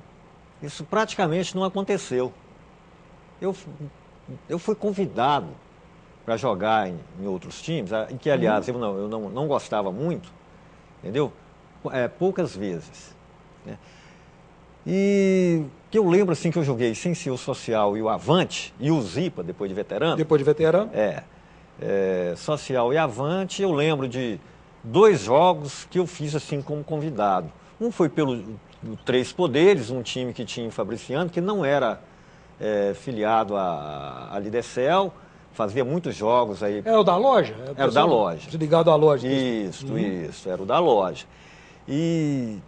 isso praticamente não aconteceu. Eu fui convidado para jogar em outros times, em que, aliás, eu não gostava muito, entendeu? Poucas vezes, né? E que eu lembro assim que eu joguei sem ser o Social e o Avante, e o Zipa, depois de veterano. Depois de veterano? Social e Avante, eu lembro de 2 jogos que eu fiz assim como convidado. Um foi pelo Três Poderes, um time que tinha em Fabriciano, que não era filiado à Lidecel, fazia muitos jogos aí. Era o da loja? Era o da loja. Ligado à loja. Isso, era o da loja. E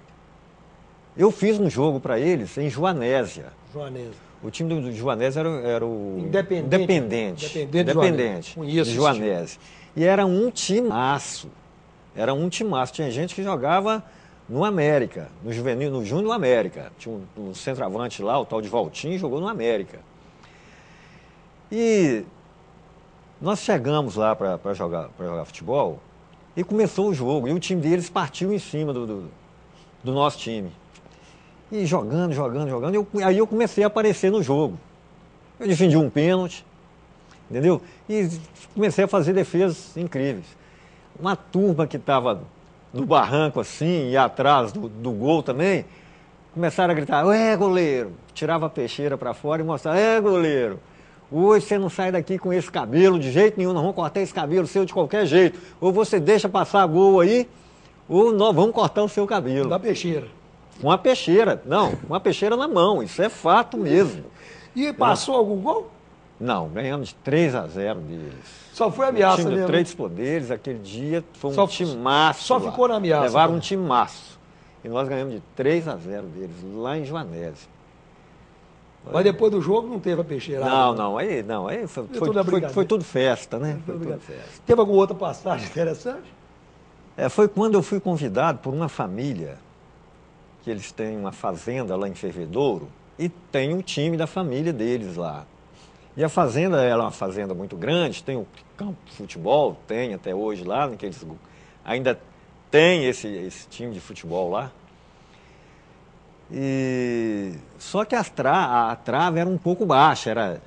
eu fiz um jogo para eles em Joanésia. O time do Joanésia era o Independente de Joanésia. E era um timaço. Tinha gente que jogava no América, no Juvenil, no Júnior América. Tinha um centroavante lá, o tal de Valtinho, jogou no América. E nós chegamos lá para jogar futebol e começou o jogo. E o time deles partiu em cima do nosso time. E jogando. Aí eu comecei a aparecer no jogo. Eu defendi um pênalti, entendeu? E comecei a fazer defesas incríveis. Uma turma que estava no barranco assim, e atrás do gol também, começaram a gritar: goleiro! Tirava a peixeira para fora e mostrava: goleiro! Hoje você não sai daqui com esse cabelo de jeito nenhum, nós vamos cortar esse cabelo seu de qualquer jeito. Ou você deixa passar gol aí, ou nós vamos cortar o seu cabelo. Da peixeira. Com a peixeira, com a peixeira na mão, isso é fato mesmo. E passou algum gol? Não, ganhamos de 3-0 deles. Só foi ameaça mesmo. mesmo. Três Poderes, aquele dia foi um timaço. Só ficou na ameaça. Levaram um timaço. E nós ganhamos de 3-0 deles, lá em Joanésia. Mas depois do jogo não teve a peixeira. Aí foi tudo festa, né? Foi tudo festa. Teve alguma outra passagem interessante? Foi quando eu fui convidado por uma família, que eles têm uma fazenda lá em Fervedouro, e tem um time da família deles lá. E a fazenda é uma fazenda muito grande, tem um campo de futebol, tem até hoje lá, né, que eles ainda tem esse time de futebol lá. Só que a trave era um pouco baixa, era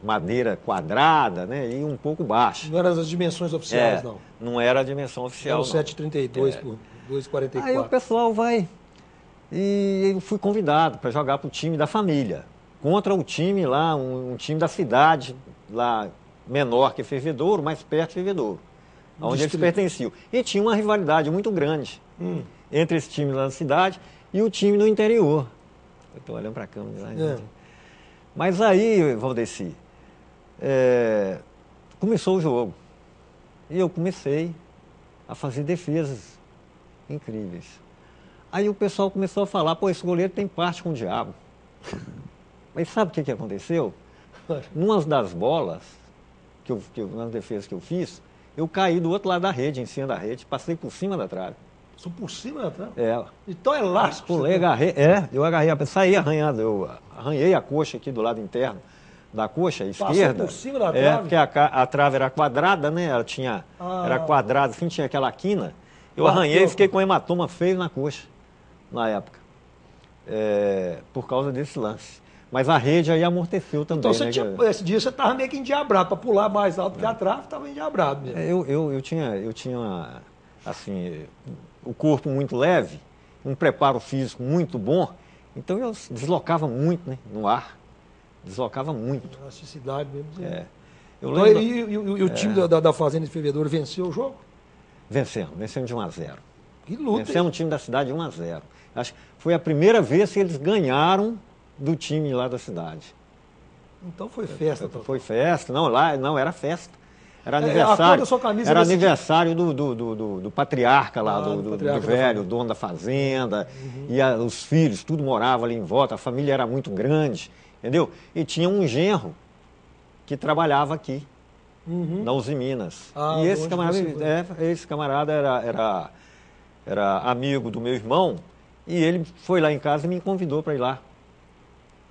madeira quadrada, né, e um pouco baixa. Não eram as dimensões oficiais, não? Não era a dimensão oficial, era o 7,32 por 2,44. Aí o pessoal vai E eu fui convidado para jogar para o time da família, contra o time lá, um time da cidade, lá menor que Fervedouro, mais perto de Fervedouro, onde eles pertenciam. E tinha uma rivalidade muito grande entre esse time lá da cidade e o time do interior. Eu estou olhando para a câmera. Mas aí, Valdeci, começou o jogo. E eu comecei a fazer defesas incríveis. Aí o pessoal começou a falar, pô, esse goleiro tem parte com o diabo. Mas sabe o que aconteceu? Numa das bolas, nas defesas que eu fiz, eu caí do outro lado da rede, em cima da rede, passei por cima da trave. Só por cima da trave? É. Então é elástico. Pulei, agarrei, eu agarrei, saí arranhado, eu arranhei a coxa aqui do lado interno da coxa esquerda. Passou por cima da trave? Porque a trave era quadrada, né? Ela tinha, era quadrada, assim, tinha aquela quina. Eu arranhei e fiquei com um hematoma feio na coxa, na época, por causa desse lance. Mas a rede aí amorteceu também. Então, né? esse dia você estava meio que endiabrado, para pular mais alto que a trave, estava endiabrado mesmo. Eu tinha, assim, o corpo muito leve, um preparo físico muito bom, então eu deslocava muito, né, no ar. Deslocava muito. Elasticidade mesmo. Eu então, lembro, e o time da Fazenda de Fervedouro venceu o jogo? Vencemos de 1-0. Que luta. Vencemos o time da cidade de 1-0. Acho que foi a primeira vez que eles ganharam do time lá da cidade. Então foi festa. Foi festa. Não, era festa. Era aniversário. Era aniversário do patriarca lá, do velho, dono da fazenda. E os filhos, tudo morava ali em volta. A família era muito grande. Entendeu? E tinha um genro que trabalhava aqui, na Uzi Minas. E esse camarada era amigo do meu irmão, e ele foi lá em casa e me convidou para ir lá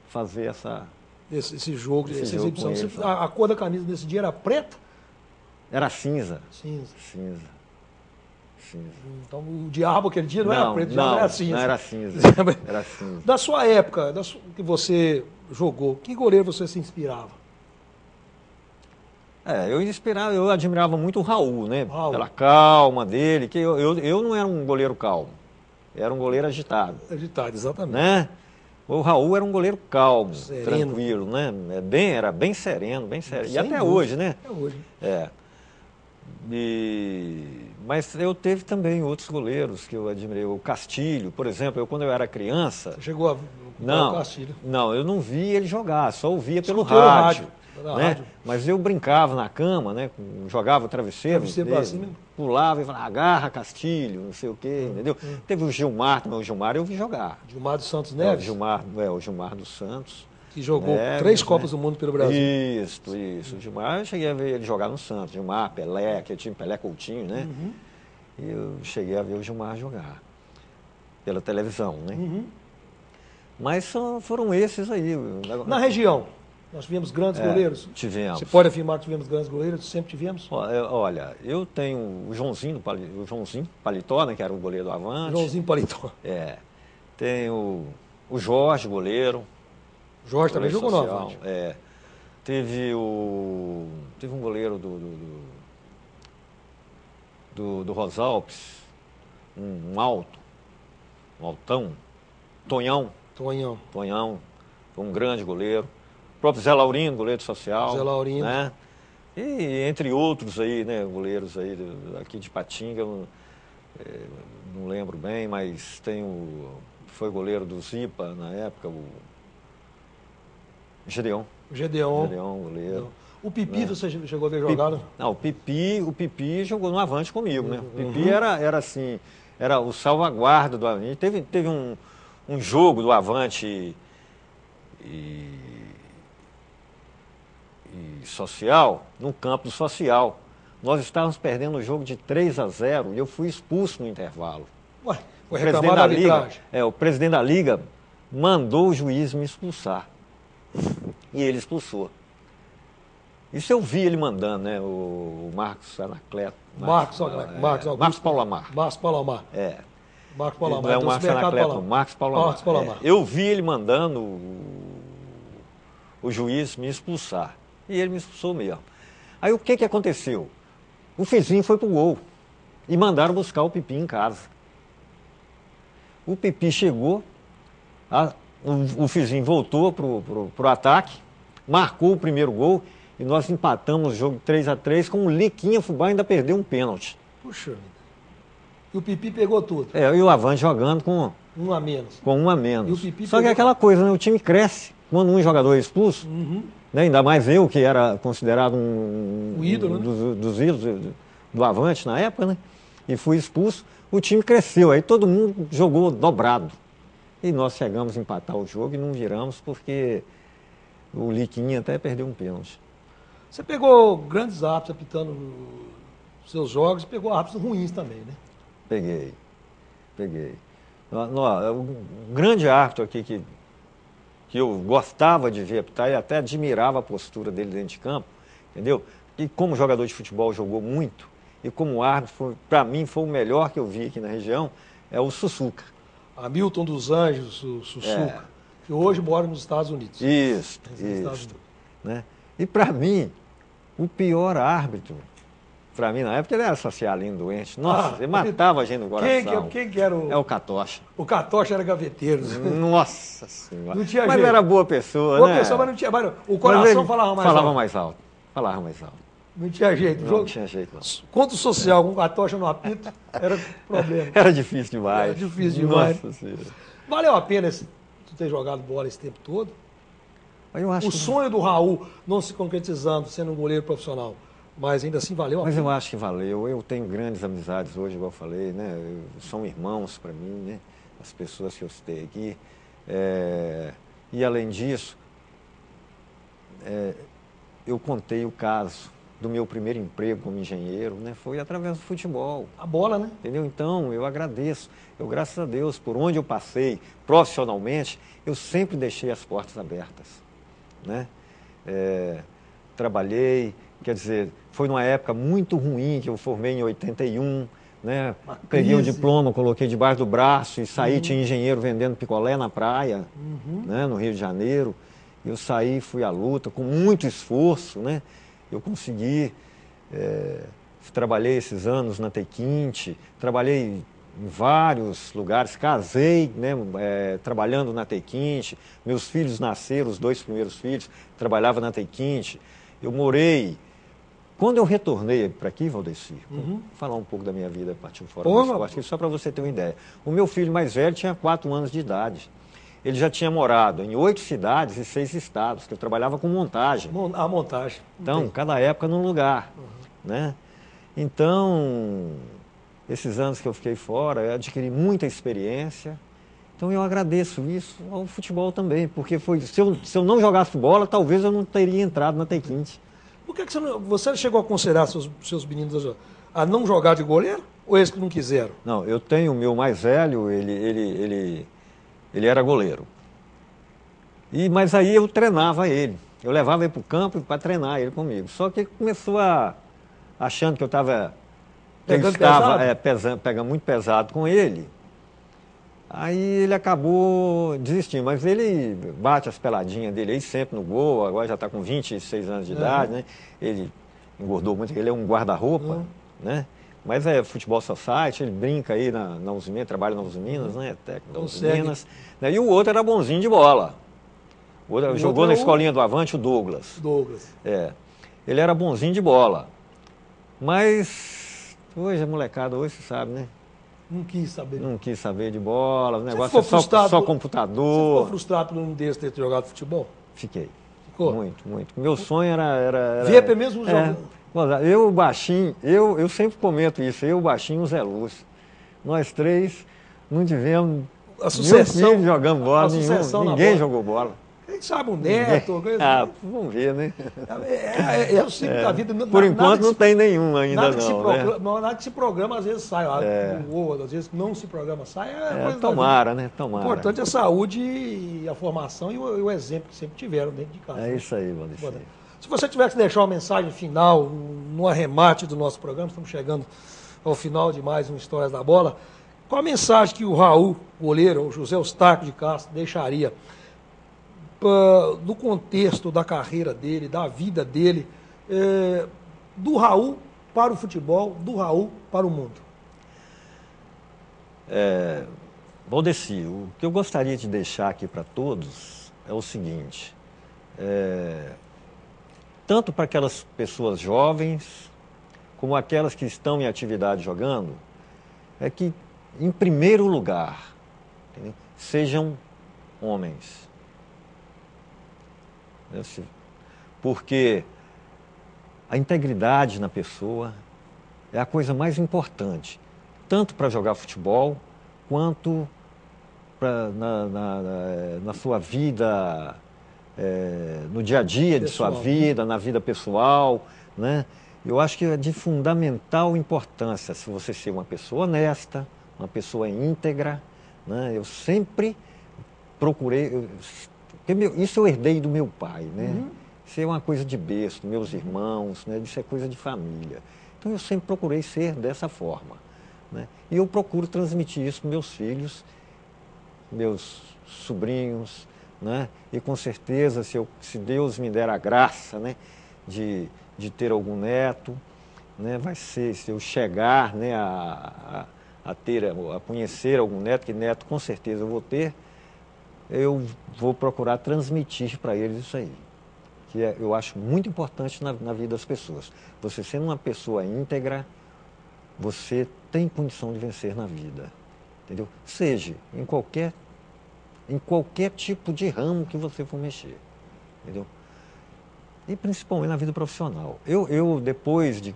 fazer esse jogo, essa jogo exibição. A cor da camisa desse dia era preta? Era cinza. Cinza. Então o diabo aquele dia não era preto, não era cinza. Não era cinza. Era cinza. Da sua época, que você jogou, que goleiro você se inspirava? Eu admirava muito o Raul, né? Pela calma dele, que eu não era um goleiro calmo, era um goleiro agitado. Agitado, exatamente. Né? O Raul era um goleiro calmo, sereno, tranquilo, né? Era bem sereno, bem sereno. E até hoje, né? Até hoje. Mas eu teve também outros goleiros que eu admirei. O Castilho, por exemplo, quando eu era criança... Você chegou a o Castilho? Não, eu não vi ele jogar, só ouvia pelo rádio. Né? Mas eu brincava na cama, né? Jogava o travesseiro pra cima. Pulava e falava, agarra Castilho, não sei o quê, entendeu? Teve o Gilmar também, o Gilmar eu vi jogar. Gilmar dos Santos Neves? O Gilmar dos Santos. Que jogou 3 Copas do Mundo pelo Brasil. Isso. O Gilmar, eu cheguei a ver ele jogar no Santos. Gilmar, Pelé, aquele time Pelé Coutinho, né? E eu cheguei a ver o Gilmar jogar pela televisão, né? Mas foram esses aí. Na região, nós tivemos grandes goleiros? Tivemos. Você pode afirmar que tivemos grandes goleiros? Sempre tivemos? Olha, eu tenho o Joãozinho Paletó, né, que era o goleiro do Avante. Joãozinho Paletó. Tenho o Jorge, goleiro. Jorge também jogou no Avante. Teve um goleiro do Rosalpes, um altão, Tonhão, foi um grande goleiro. O próprio Zé Laurino, goleiro social. Zé Laurino. Né? E entre outros aí, né, goleiros aí aqui de Patinga, eu não lembro bem, mas foi goleiro do Zipa na época, o Gedeon. Gedeon, goleiro. O Pipi, você chegou a ver jogado? Não, o Pipi jogou no Avante comigo, né? O Pipi era assim, era o salvaguarda do Avante. Teve um jogo do Avante e Social, no campo do Social. Nós estávamos perdendo o jogo de 3-0 e eu fui expulso no intervalo. Ué, foi reclamar da arbitragem. O presidente da Liga mandou o juiz me expulsar. E ele expulsou. Isso eu vi ele mandando, né? O Marcos Anacleto. Marcos Paulo Amar. Marcos Paulo Amar. Marcos Paulo Amar. Não é o Marcos Anacleto, Marcos Paulo Amar. Eu vi ele mandando o juiz me expulsar. E ele me expulsou mesmo. Aí o que aconteceu? O Fizinho foi pro gol. E mandaram buscar o Pipi em casa. O Pipi chegou, O Fizinho voltou pro ataque, marcou o primeiro gol e nós empatamos o jogo 3-3 com o Liquinha Fubá ainda perdeu um pênalti. Puxa vida. E o Pipi pegou tudo. E o Avante jogando com um a menos. Com um a menos. E o Pipi Só que é aquela coisa, né? O time cresce quando um jogador é expulso. Né? Ainda mais eu, que era considerado o ídolo, dos ídolos do Avante na época, né? E fui expulso. O time cresceu, aí todo mundo jogou dobrado. E nós chegamos a empatar o jogo e não viramos porque o Liquinha até perdeu um pênalti. Você pegou grandes árbitros apitando os seus jogos e pegou árbitros ruins também, né? Peguei. Um grande árbitro aqui que eu gostava de ver apitar e até admirava a postura dele dentro de campo, entendeu? E como jogador de futebol jogou muito, e como árbitro, para mim, foi o melhor que eu vi aqui na região, é o Sussuca. Hamilton dos Anjos, o Sussuca, que hoje mora nos Estados Unidos. Isso. Né? E para mim, o pior árbitro, para mim na época, ele era socialino doente. Nossa, ele matava a gente no coração. Quem que era o... É o Catocha. O Catocha era gaveteiro. Nossa Senhora. Não tinha mas jeito. Era boa pessoa, boa né? Pessoa, mas não tinha... Mas o coração falava mais alto. Falava mais alto. Não tinha jeito. Não tinha jeito, não. Contra o social, com o Catocha no apito, era problema. Era difícil demais. Era difícil demais. Nossa Senhora. Valeu a pena tu ter jogado bola esse tempo todo? Eu acho o sonho do Raul não se concretizando, sendo um goleiro profissional, mas ainda assim valeu a pena? Mas eu acho que valeu. Eu tenho grandes amizades hoje, igual eu falei, né? São irmãos para mim, né? As pessoas que eu citei aqui. E além disso, eu contei o caso do meu primeiro emprego como engenheiro, né? Foi através do futebol. A bola, né? Entendeu? Então, eu agradeço. Graças a Deus, por onde eu passei profissionalmente, eu sempre deixei as portas abertas, né? Trabalhei, quer dizer, foi numa época muito ruim, que eu formei em 81, né? Peguei o diploma, coloquei debaixo do braço e saí, tinha engenheiro vendendo picolé na praia, né? No Rio de Janeiro. Eu saí, fui à luta, com muito esforço, né? Eu consegui, trabalhei esses anos na Tequinte, trabalhei em vários lugares, casei, né, trabalhando na Tequinte, meus filhos nasceram, os 2 primeiros filhos, trabalhava na Tequinte, eu morei. Quando eu retornei para aqui, Valdeci, vou falar um pouco da minha vida partindo fora do esporte, só para você ter uma ideia. O meu filho mais velho tinha 4 anos de idade. Ele já tinha morado em 8 cidades e 6 estados, que eu trabalhava com montagem. A montagem. Então, cada época num lugar, né? Então, esses anos que eu fiquei fora, eu adquiri muita experiência. Então, eu agradeço isso ao futebol também, porque se eu não jogasse bola, talvez eu não teria entrado na Tequinte. Por que você chegou a considerar seus meninos a não jogar de goleiro? Ou eles que não quiseram? Não, eu tenho o meu mais velho, ele era goleiro. Mas aí eu treinava ele. Eu levava ele para o campo para treinar ele comigo. Só que ele começou achando que eu estava pegando muito pesado com ele. Aí ele acabou desistindo. Mas ele bate as peladinhas dele aí sempre no gol. Agora já está com 26 anos de idade, né? Ele engordou muito, ele é um guarda-roupa, né? Mas é futebol society, ele brinca aí na Uzi, trabalha na Uzi Minas, né? Técnico da Uzi Minas. Né? E o outro era bonzinho de bola. O outro jogou na escolinha do Avante, o Douglas. Ele era bonzinho de bola. Mas hoje a molecada, hoje você sabe, né? Não quis saber de bola, o negócio é só computador. Você ficou frustrado por um desses ter jogado futebol? Fiquei. Ficou? Muito. Meu sonho era... VP mesmo jogando? Eu, o Baixinho, eu sempre comento isso, eu, o Baixinho e o Zé Lúcio. Nós 3 não tivemos... Meu filho jogando bola, ninguém jogou bola. Quem sabe um neto? Vamos ver, né? É o ciclo da vida. Por enquanto não tem nenhum ainda Nada que se programa, às vezes sai. Às vezes não se programa, sai. Tomara, né? Tomara. O importante é a saúde e a formação e o exemplo que sempre tiveram dentro de casa. É isso aí, Valdeci. Se você tivesse que deixar uma mensagem final, no arremate do nosso programa, estamos chegando ao final de mais um Histórias da Bola, qual a mensagem que o Raul, goleiro, o José Eustáquio de Castro, deixaria do contexto da carreira dele, da vida dele, do Raul para o futebol, do Raul para o mundo? Valdeci, o que eu gostaria de deixar aqui para todos é o seguinte, tanto para aquelas pessoas jovens, como aquelas que estão em atividade jogando, é que, em primeiro lugar, entendeu? Sejam homens. Porque a integridade na pessoa é a coisa mais importante, tanto para jogar futebol, quanto na sua vida, no dia a dia de sua vida, na vida pessoal, né? Eu acho que é de fundamental importância se você ser uma pessoa honesta, uma pessoa íntegra, né? Eu sempre procurei, isso eu herdei do meu pai, né? Isso é uma coisa de berço, meus irmãos, né? Isso é coisa de família. Então eu sempre procurei ser dessa forma, né? E eu procuro transmitir isso para meus filhos, meus sobrinhos, né? E com certeza, se Deus me der a graça, né, de ter algum neto, né, vai ser, se eu chegar, né, a conhecer algum neto, que neto com certeza eu vou ter, eu vou procurar transmitir para eles isso aí, que eu acho muito importante na vida das pessoas. Você sendo uma pessoa íntegra, você tem condição de vencer na vida, entendeu? Seja em qualquer tipo de ramo que você for mexer, entendeu? E principalmente na vida profissional. Eu depois de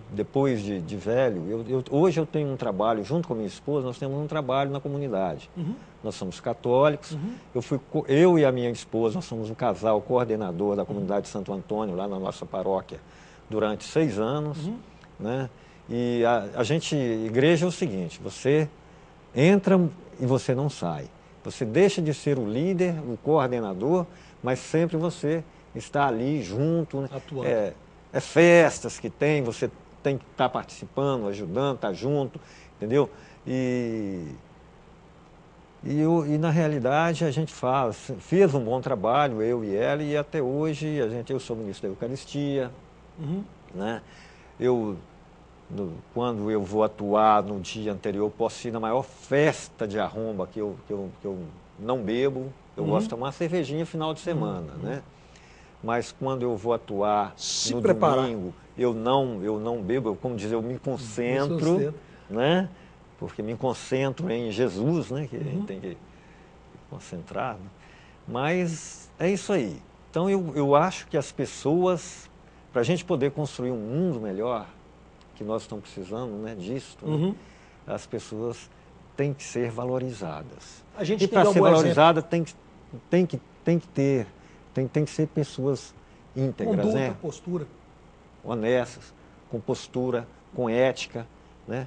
velho, hoje eu tenho um trabalho, junto com a minha esposa, nós temos um trabalho na comunidade. Nós somos católicos, eu e a minha esposa, nós somos um casal coordenador da comunidade de Santo Antônio, lá na nossa paróquia, durante 6 anos, né? E igreja é o seguinte, você entra e você não sai. Você deixa de ser o líder, o coordenador, mas sempre você está ali junto, né? Atuando. Festas que tem, você tem que estar participando, ajudando, estar junto, entendeu? E na realidade a gente fez um bom trabalho, eu e ela, e até hoje eu sou ministro da Eucaristia, né? Quando eu vou atuar no dia anterior, posso ir na maior festa de arromba que eu não bebo, eu gosto de tomar uma cervejinha final de semana, né? Mas quando eu vou atuar no domingo, eu não bebo, como dizer, eu me concentro, né? Porque me concentro em Jesus, né? Que a gente tem que concentrar, né? Mas é isso aí. Então eu acho que as pessoas, para a gente poder construir um mundo melhor, que nós estamos precisando, né, disso, né? As pessoas têm que ser valorizadas. E para ser valorizada tem que ser pessoas íntegras, conduta, né? postura. Honestas, com postura, com ética, né?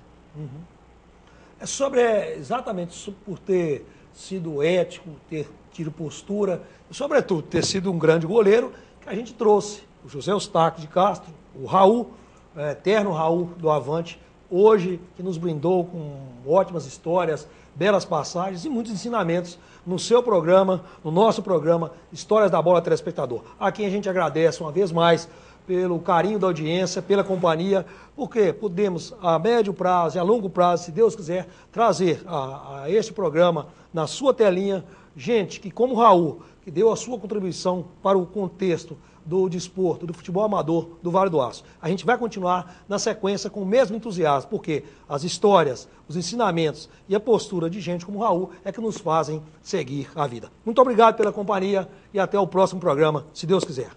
É exatamente por ter sido ético, ter tido postura, e sobretudo ter sido um grande goleiro, que a gente trouxe o José Eustáquio de Castro, o Raul, eterno Raul do Avante, hoje que nos brindou com ótimas histórias, belas passagens e muitos ensinamentos no seu programa, no nosso programa Histórias da Bola Telespectador. A quem a gente agradece uma vez mais pelo carinho da audiência, pela companhia, porque podemos a médio prazo e a longo prazo, se Deus quiser, trazer a este programa na sua telinha gente que, como o Raul, que deu a sua contribuição para o contexto do desporto, do futebol amador do Vale do Aço. A gente vai continuar na sequência com o mesmo entusiasmo, porque as histórias, os ensinamentos e a postura de gente como o Raul é que nos fazem seguir a vida. Muito obrigado pela companhia e até o próximo programa, se Deus quiser.